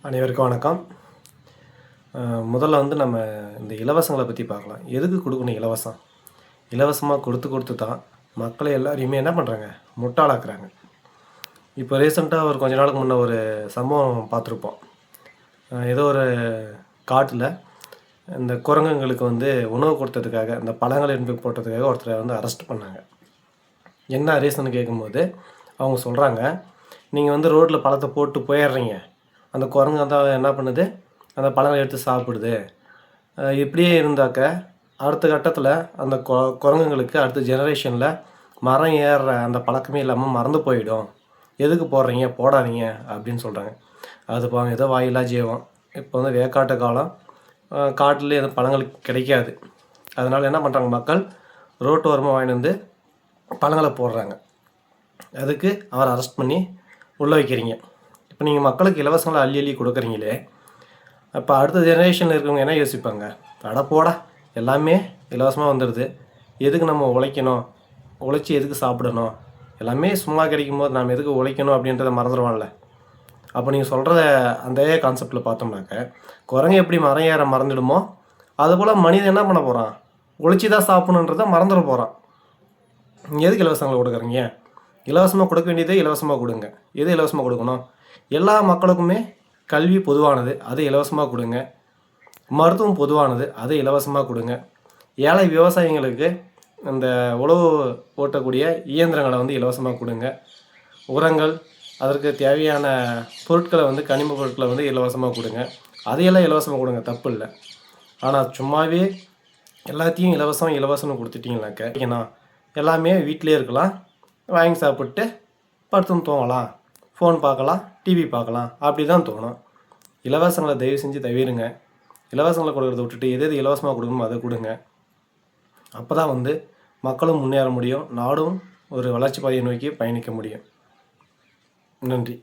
அனைவருக்கும் வணக்கம். முதல்ல நம்ம இந்த இலவசங்களை பற்றி பார்க்கலாம். எதுக்கு கொடுக்கணும் இலவசம்? இலவசமாக கொடுத்து தான் மக்களை எல்லாரையுமே என்ன பண்ணுறாங்க, முட்டாளாக்குறாங்க. இப்போ ரீசெண்டாக ஒரு கொஞ்ச நாளுக்கு முன்னே ஒரு சம்பவம் பார்த்துருப்போம். ஏதோ ஒரு காட்டில் இந்த குரங்குங்களுக்கு உணவு கொடுத்ததுக்காக, இந்த பழங்களை எடுத்து போட்டதுக்காக ஒருத்தரை அரெஸ்ட் பண்ணாங்க. என்ன ரீசன் கேட்கும்போது அவங்க சொல்கிறாங்க, நீங்கள் ரோட்டில் பழத்தை போட்டு போயிடுறீங்க, அந்த குரங்கு தான் என்ன பண்ணுது, அந்த பழங்களை எடுத்து சாப்பிடுது. இப்படியே இருந்தாக்க அடுத்த கட்டத்தில் அந்த குரங்குங்களுக்கு அடுத்த ஜெனரேஷனில் மரம் ஏறுற அந்த பழக்கமே இல்லாமல் மறந்து போயிடும். எதுக்கு போடுறீங்க, போடாதீங்க அப்படின்னு சொல்கிறாங்க. அது பாவம் ஏதோ வாயிலா ஜீவம். இப்போ வேக்காட்டு காலம், காட்டில் எதுவும் பழங்கள் கிடைக்காது. அதனால் என்ன பண்ணுறாங்க, மக்கள் ரோட்டு ஓரமாக வாங்கிட்டு பழங்களை போடுறாங்க. அதுக்கு அவரை அரெஸ்ட் பண்ணி உள்ளே வைக்கிறீங்க. இப்போ நீங்கள் மக்களுக்கு இலவசங்களை அள்ளி கொடுக்குறீங்களே, அப்போ அடுத்த ஜெனரேஷனில் இருக்கவங்க என்ன யோசிப்பாங்க, போடா எல்லாமே இலவசமாக வந்துடுது, எதுக்கு நம்ம உழைக்கணும், உழைச்சி எதுக்கு சாப்பிடணும், எல்லாமே சும்மா கிடைக்கும் போது நாம் எதுக்கு உழைக்கணும் அப்படின்றத மறந்துடுவான்ல. அப்போ நீங்கள் சொல்கிற அந்த கான்செப்டில் பார்த்தோம்னாக்க, குரங்கு எப்படி மரம் ஏற மறந்துடுமோ அதுபோல் மனிதன் என்ன பண்ண போகிறான், உழைச்சி தான் சாப்பிடணுன்றதை மறந்துட போகிறான். எதுக்கு இலவசங்களை கொடுக்குறீங்க? இலவசமாக கொடுக்க வேண்டியதே இலவசமாக கொடுங்க. எது இலவசமாக கொடுக்கணும்? எல்லா மக்களுக்குமே கல்வி பொதுவானது, அதை இலவசமாக கொடுங்க. மருத்துவம் பொதுவானது, அதை இலவசமாக கொடுங்க. ஏழை விவசாயிங்களுக்கு இந்த உழவு ஓட்டக்கூடிய இயந்திரங்களை இலவசமாக கொடுங்க. உரங்கள், அதற்கு தேவையான பொருட்களை கனிம பொருட்களை இலவசமாக கொடுங்க. அதையெல்லாம் இலவசமாக கொடுங்க, தப்பு இல்லை. ஆனால் சும்மாவே எல்லாத்தையும் இலவசம்னு கொடுத்துட்டிங்கனாக்க எல்லாமே வீட்டிலே இருக்கலாம், வாங்கி சாப்பிட்டு படுத்துன்னு தூங்கலாம், ஃபோன் பார்க்கலாம், டிவி பார்க்கலாம், அப்படி தான் தோணும். இலவசங்களை தயவு செஞ்சு தவிருங்க. இலவசங்களை கொடுக்குறத விட்டுட்டு எது இலவசமாக கொடுக்கணுமோ அதை கொடுங்க. அப்போ தான் மக்களும் முன்னேற முடியும், நாடும் ஒரு வளர்ச்சி பாதையை நோக்கி பயணிக்க முடியும். நன்றி.